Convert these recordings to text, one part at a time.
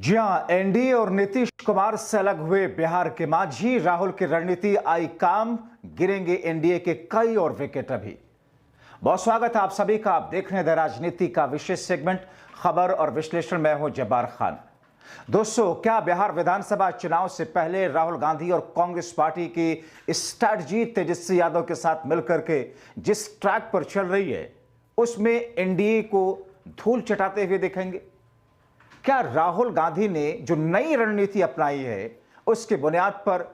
जी हां, एनडीए और नीतीश कुमार से अलग हुए बिहार के मांझी राहुल की रणनीति आई काम, गिरेंगे एनडीए के कई और विकेट अभी। बहुत स्वागत है आप सभी का। आप देख रहे हैं राजनीति का विशेष सेगमेंट खबर और विश्लेषण। मैं हूं जब्बार खान। दोस्तों, क्या बिहार विधानसभा चुनाव से पहले राहुल गांधी और कांग्रेस पार्टी की स्ट्रैटेजी तेजस्वी यादव के साथ मिलकर के जिस ट्रैक पर चल रही है उसमें एनडीए को धूल चटाते हुए दिखेंगे? क्या राहुल गांधी ने जो नई रणनीति अपनाई है उसके बुनियाद पर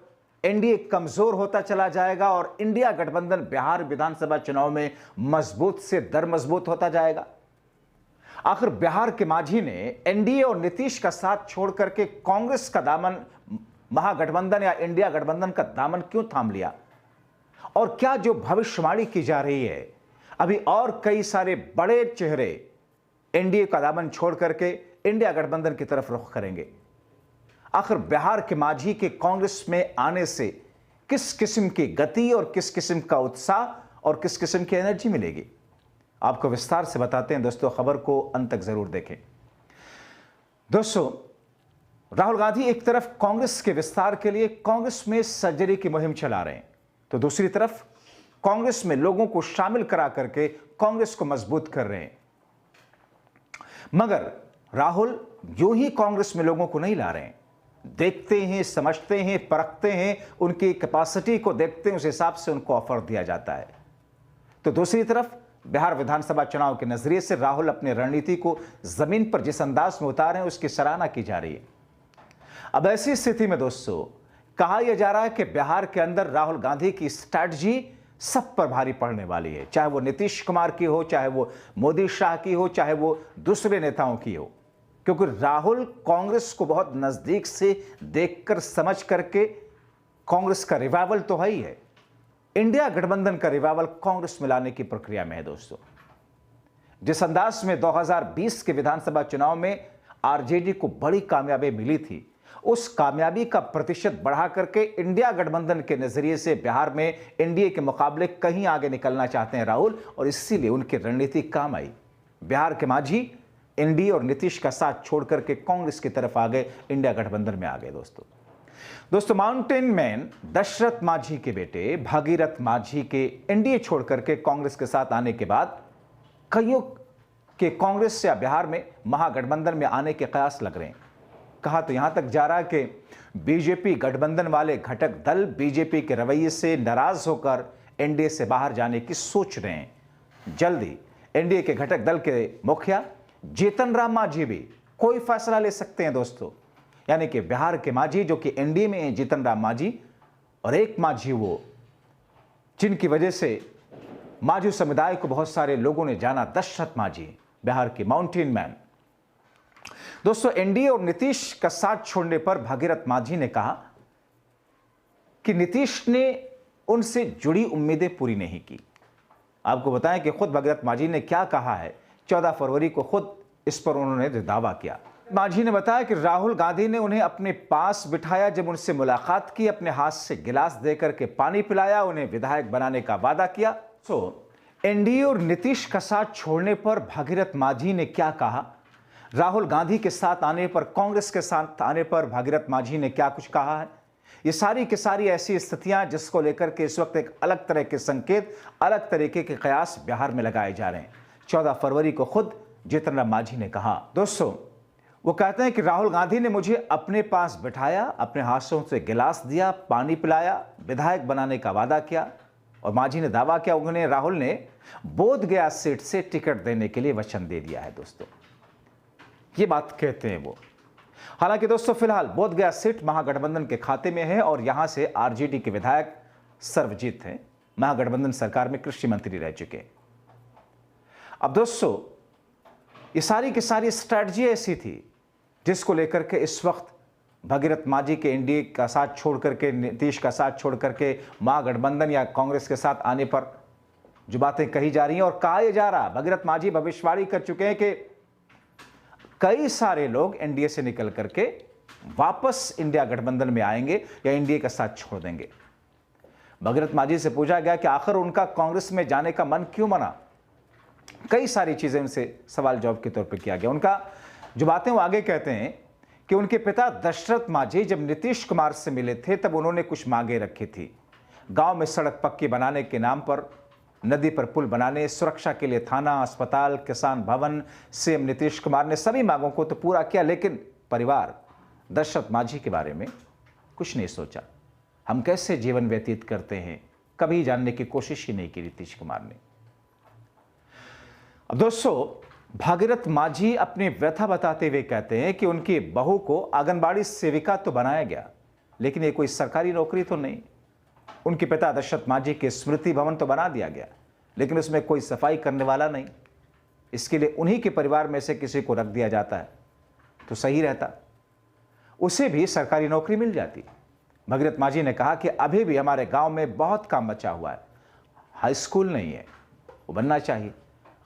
एनडीए कमजोर होता चला जाएगा और इंडिया गठबंधन बिहार विधानसभा चुनाव में मजबूत से दर मजबूत होता जाएगा? आखिर बिहार के मांझी ने एनडीए और नीतीश का साथ छोड़ करके कांग्रेस का दामन, महागठबंधन या इंडिया गठबंधन का दामन क्यों थाम लिया? और क्या जो भविष्यवाणी की जा रही है, अभी और कई सारे बड़े चेहरे एनडीए का दामन छोड़ करके इंडिया गठबंधन की तरफ रुख करेंगे? आखिर बिहार के मांझी के कांग्रेस में आने से किस किस्म की गति और किस किस्म का उत्साह और किस किस्म की एनर्जी मिलेगी, आपको विस्तार से बताते हैं। दोस्तों, खबर को अंत तक जरूर देखें। दोस्तों, राहुल गांधी एक तरफ कांग्रेस के विस्तार के लिए कांग्रेस में सर्जरी की मुहिम चला रहे हैं, तो दूसरी तरफ कांग्रेस में लोगों को शामिल करा करके कांग्रेस को मजबूत कर रहे हैं। मगर राहुल यूं ही कांग्रेस में लोगों को नहीं ला रहे हैं। देखते हैं, समझते हैं, परखते हैं, उनकी कैपेसिटी को देखते हैं, उस हिसाब से उनको ऑफर दिया जाता है। तो दूसरी तरफ बिहार विधानसभा चुनाव के नजरिए से राहुल अपनी रणनीति को जमीन पर जिस अंदाज में उतारे हैं उसकी सराहना की जा रही है। अब ऐसी स्थिति में दोस्तों, कहा यह जा रहा है कि बिहार के अंदर राहुल गांधी की स्ट्रैटेजी सब पर भारी पड़ने वाली है, चाहे वो नीतीश कुमार की हो, चाहे वो मोदी शाह की हो, चाहे वो दूसरे नेताओं की हो, क्योंकि राहुल कांग्रेस को बहुत नजदीक से देखकर समझ करके कांग्रेस का रिवाइवल तो है ही है, इंडिया गठबंधन का रिवाइवल कांग्रेस में लाने की प्रक्रिया में है। दोस्तों, जिस अंदाज में 2020 के विधानसभा चुनाव में आरजेडी को बड़ी कामयाबी मिली थी, उस कामयाबी का प्रतिशत बढ़ा करके इंडिया गठबंधन के नजरिए से बिहार में एनडीए के मुकाबले कहीं आगे निकलना चाहते हैं राहुल, और इसीलिए उनकी रणनीति काम आई। बिहार के मांझी एनडीए और नीतीश का साथ छोड़ करके कांग्रेस की तरफ आ गए, इंडिया गठबंधन में आ गए। दोस्तों, माउंटेन मैन दशरथ मांझी के बेटे भागीरथ मांझी के एनडीए छोड़ करके कांग्रेस के साथ आने के बाद कईयों के कांग्रेस या बिहार में महागठबंधन में आने के कयास लग रहे हैं। कहा तो यहां तक जा रहा है कि बीजेपी गठबंधन वाले घटक दल बीजेपी के रवैये से नाराज होकर एनडीए से बाहर जाने की सोच रहे हैं। जल्दी एनडीए के घटक दल के मुखिया जीतन राम मांझी भी कोई फैसला ले सकते हैं। दोस्तों, यानी कि बिहार के मांझी जो कि एनडीए में हैं, जीतन राम मांझी, और एक मांझी वो जिनकी वजह से मांझी समुदाय को बहुत सारे लोगों ने जाना, दशरथ मांझी, बिहार के माउंटेन मैन। दोस्तों, एनडीए और नीतीश का साथ छोड़ने पर भागीरथ मांझी ने कहा कि नीतीश ने उनसे जुड़ी उम्मीदें पूरी नहीं की। आपको बताएं कि खुद भागीरथ मांझी ने क्या कहा है। 14 फरवरी को खुद इस पर उन्होंने दावा किया। मांझी ने बताया कि राहुल गांधी ने उन्हें अपने पास बिठाया, जब उनसे मुलाकात की, अपने हाथ से गिलास देकर के पानी पिलाया, उन्हें विधायक बनाने का वादा किया। एनडीए और नीतीश का साथ छोड़ने पर भागीरथ मांझी ने क्या कहा, राहुल गांधी के साथ आने पर, कांग्रेस के साथ आने पर भागीरथ मांझी ने क्या कुछ कहा है, ये सारी की सारी ऐसी स्थितियां जिसको लेकर के इस वक्त एक अलग तरह के संकेत, अलग तरीके के कयास बिहार में लगाए जा रहे हैं। 14 फरवरी को खुद जीतन राम मांझी ने कहा। दोस्तों, वो कहते हैं कि राहुल गांधी ने मुझे अपने पास बिठाया, अपने हाथों से गिलास दिया, पानी पिलाया, विधायक बनाने का वादा किया, और मांझी ने दावा किया उन्हें राहुल ने बोधगया सीट से टिकट देने के लिए वचन दे दिया है। दोस्तों, ये बात कहते हैं वो। हालांकि दोस्तों, फिलहाल बोधगया सीट महागठबंधन के खाते में है और यहां से आरजेडी के विधायक सर्वजीत हैं, महागठबंधन सरकार में कृषि मंत्री रह चुके हैं। अब दोस्तों, ये सारी की सारी स्ट्रैटेजी ऐसी थी जिसको लेकर के इस वक्त भागीरथ मांझी के एनडीए का साथ छोड़ करके, नीतीश का साथ छोड़ करके महागठबंधन या कांग्रेस के साथ आने पर जो बातें कही जा रही हैं और कहा यह जा रहा, भागीरथ मांझी भविष्यवाणी कर चुके हैं कि कई सारे लोग एनडीए से निकल करके वापस इंडिया गठबंधन में आएंगे या एनडीए का साथ छोड़ देंगे। भागीरथ मांझी से पूछा गया कि आखिर उनका कांग्रेस में जाने का मन क्यों बना, कई सारी चीजें उनसे सवाल जवाब के तौर पर किया गया। उनका जो बातें वो आगे कहते हैं कि उनके पिता दशरथ मांझी जब नीतीश कुमार से मिले थे तब उन्होंने कुछ मांगे रखी थी। गांव में सड़क पक्की बनाने के नाम पर, नदी पर पुल बनाने, सुरक्षा के लिए थाना, अस्पताल, किसान भवन। सीएम नीतीश कुमार ने सभी मांगों को तो पूरा किया, लेकिन परिवार दशरथ मांझी के बारे में कुछ नहीं सोचा। हम कैसे जीवन व्यतीत करते हैं कभी जानने की कोशिश ही नहीं की नीतीश कुमार ने। अब दोस्तों, भागीरथ मांझी अपनी व्यथा बताते हुए कहते हैं कि उनकी बहू को आंगनबाड़ी सेविका तो बनाया गया, लेकिन ये कोई सरकारी नौकरी तो नहीं। उनके पिता दशरथ मांझी के स्मृति भवन तो बना दिया गया, लेकिन उसमें कोई सफाई करने वाला नहीं। इसके लिए उन्हीं के परिवार में से किसी को रख दिया जाता है तो सही रहता, उसे भी सरकारी नौकरी मिल जाती। भागीरथ मांझी ने कहा कि अभी भी हमारे गांव में बहुत काम बचा हुआ है। हाई स्कूल नहीं है, वो बनना चाहिए।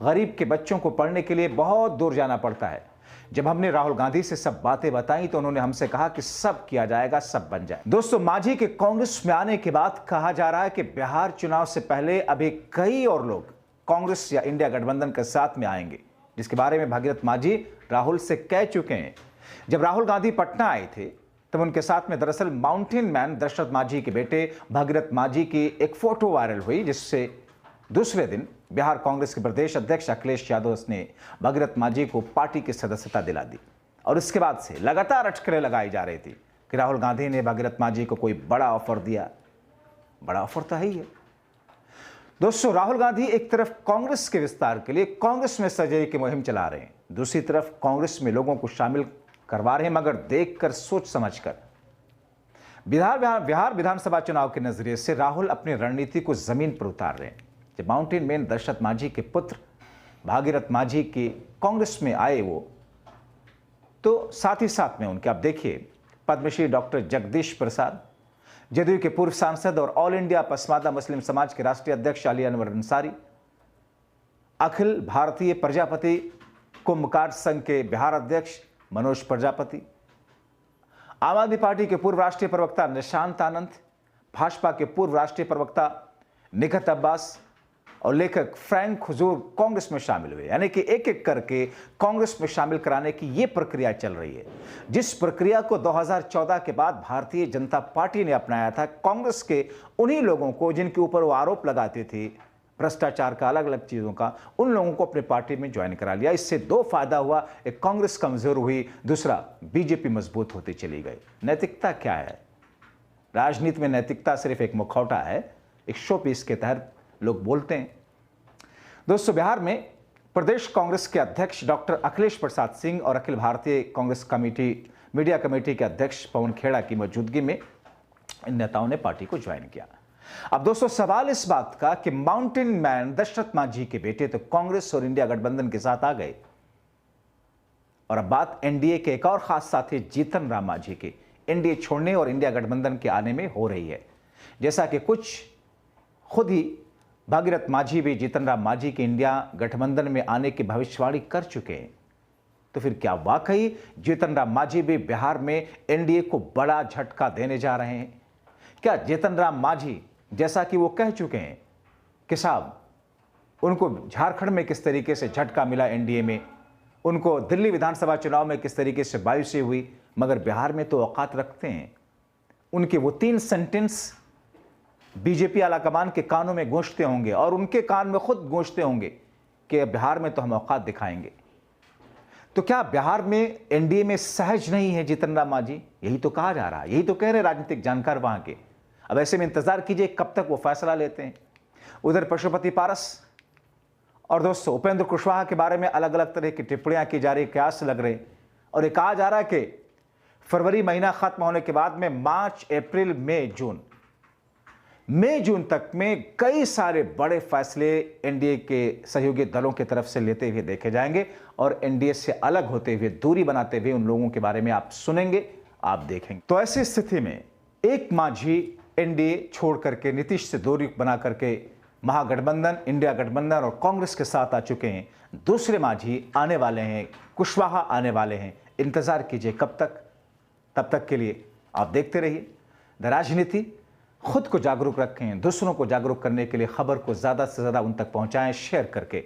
गरीब के बच्चों को पढ़ने के लिए बहुत दूर जाना पड़ता है। जब हमने राहुल गांधी से सब बातें बताई तो उन्होंने हमसे कहा कि सब किया जाएगा, सब बन जाए। दोस्तों, मांझी के कांग्रेस में आने के बाद कहा जा रहा है कि बिहार चुनाव से पहले अभी कई और लोग कांग्रेस या इंडिया गठबंधन के साथ में आएंगे, जिसके बारे में भागीरथ मांझी राहुल से कह चुके हैं। जब राहुल गांधी पटना आए थे तब उनके साथ में दरअसल माउंटेन मैन दशरथ मांझी के बेटे भागीरथ मांझी की एक फोटो वायरल हुई, जिससे दूसरे दिन बिहार कांग्रेस के प्रदेश अध्यक्ष अखिलेश यादव ने भागीरथ मांझी को पार्टी की सदस्यता दिला दी। और इसके बाद से लगातार अटकलें लगाई जा रही थी कि राहुल गांधी ने भागीरथ मांझी को कोई बड़ा ऑफर दिया। बड़ा ऑफर तो है ही है। दोस्तों, राहुल गांधी एक तरफ कांग्रेस के विस्तार के लिए कांग्रेस में सजग की मुहिम चला रहे हैं, दूसरी तरफ कांग्रेस में लोगों को शामिल करवा रहे हैं, मगर देखकर, सोच समझकर। बिहार विधानसभा चुनाव के नजरिए से राहुल अपनी रणनीति को जमीन पर उतार रहे हैं। जब माउंटेन मैन दशरथ मांझी के पुत्र भागीरथ मांझी के कांग्रेस में आए वो, तो साथ ही साथ में उनके, आप देखिए, पद्मश्री डॉक्टर जगदीश प्रसाद, जदयू के पूर्व सांसद और ऑल इंडिया पसमादा मुस्लिम समाज के राष्ट्रीय अध्यक्ष अली अनवर अंसारी, अखिल भारतीय प्रजापति कुंभकार संघ के बिहार अध्यक्ष मनोज प्रजापति, आम आदमी पार्टी के पूर्व राष्ट्रीय प्रवक्ता निशांत आनंद, भाजपा के पूर्व राष्ट्रीय प्रवक्ता निखत अब्बास और लेखक फ्रैंक हुजूर कांग्रेस में शामिल हुए। यानी कि एक एक करके कांग्रेस में शामिल कराने की यह प्रक्रिया चल रही है, जिस प्रक्रिया को 2014 के बाद भारतीय जनता पार्टी ने अपनाया था। कांग्रेस के उन्हीं लोगों को जिनके ऊपर वो आरोप लगाते थे भ्रष्टाचार का, अलग अलग चीजों का, उन लोगों को अपने पार्टी में ज्वाइन करा लिया। इससे दो फायदा हुआ, एक कांग्रेस कमजोर हुई, दूसरा बीजेपी मजबूत होती चली गई। नैतिकता क्या है? राजनीति में नैतिकता सिर्फ एक मुखौटा है, एक शो पीस के तहत लोग बोलते हैं। दोस्तों, बिहार में प्रदेश कांग्रेस के अध्यक्ष डॉक्टर अखिलेश प्रसाद सिंह और Akhil Bharatiya Congress committee media committee के अध्यक्ष पवन खेड़ा की मौजूदगी में इन नेताओं ने पार्टी को ज्वाइन किया। अब दोस्तों, सवाल इस बात का कि माउंटेन मैन दशरथ मांझी के बेटे तो कांग्रेस और इंडिया गठबंधन के साथ आ गए, और अब बात एनडीए के एक और खास साथी जीतन राम मांझी के एनडीए छोड़ने और इंडिया गठबंधन के आने में हो रही है। जैसा कि कुछ खुद ही भागीरथ मांझी भी जीतन राम मांझी के इंडिया गठबंधन में आने की भविष्यवाणी कर चुके हैं, तो फिर क्या वाकई जीतन राम मांझी भी बिहार में एनडीए को बड़ा झटका देने जा रहे हैं? क्या जीतन राम मांझी, जैसा कि वो कह चुके हैं कि साहब उनको झारखंड में किस तरीके से झटका मिला एनडीए में, उनको दिल्ली विधानसभा चुनाव में किस तरीके से मायूसी हुई, मगर बिहार में तो औकात रखते हैं। उनके वो 3 सेंटेंस बीजेपी आलाकमान के कानों में गूंजते होंगे और उनके कान में खुद गूंजते होंगे कि बिहार में तो हम औकात दिखाएंगे। तो क्या बिहार में एनडीए में सहज नहीं है जीतन राम मांझी? यही तो कहा जा रहा है, यही तो कह रहे राजनीतिक जानकार वहां के। अब ऐसे में इंतजार कीजिए कब तक वो फैसला लेते हैं। उधर पशुपति पारस और दोस्तों उपेंद्र कुशवाहा के बारे में अलग अलग तरह की टिप्पणियां की जा रही, कयास लग रहे, और ये कहा जा रहा है कि फरवरी महीना खत्म होने के बाद में मार्च, अप्रैल, मई, जून तक में कई सारे बड़े फैसले एनडीए के सहयोगी दलों की तरफ से लेते हुए देखे जाएंगे, और एनडीए से अलग होते हुए, दूरी बनाते हुए उन लोगों के बारे में आप सुनेंगे, आप देखेंगे। तो ऐसी स्थिति में एक मांझी एनडीए छोड़ करके, नीतीश से दूरी बना करके महागठबंधन, इंडिया गठबंधन और कांग्रेस के साथ आ चुके हैं। दूसरे मांझी आने वाले हैं, कुशवाहा आने वाले हैं। इंतजार कीजिए कब तक। तब तक के लिए आप देखते रहिए द राजनीति। खुद को जागरूक रखें, दूसरों को जागरूक करने के लिए खबर को ज़्यादा से ज़्यादा उन तक पहुंचाएं, शेयर करके,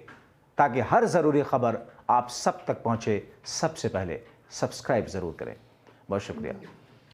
ताकि हर ज़रूरी खबर आप सब तक पहुंचे। सबसे पहले सब्सक्राइब ज़रूर करें। बहुत शुक्रिया।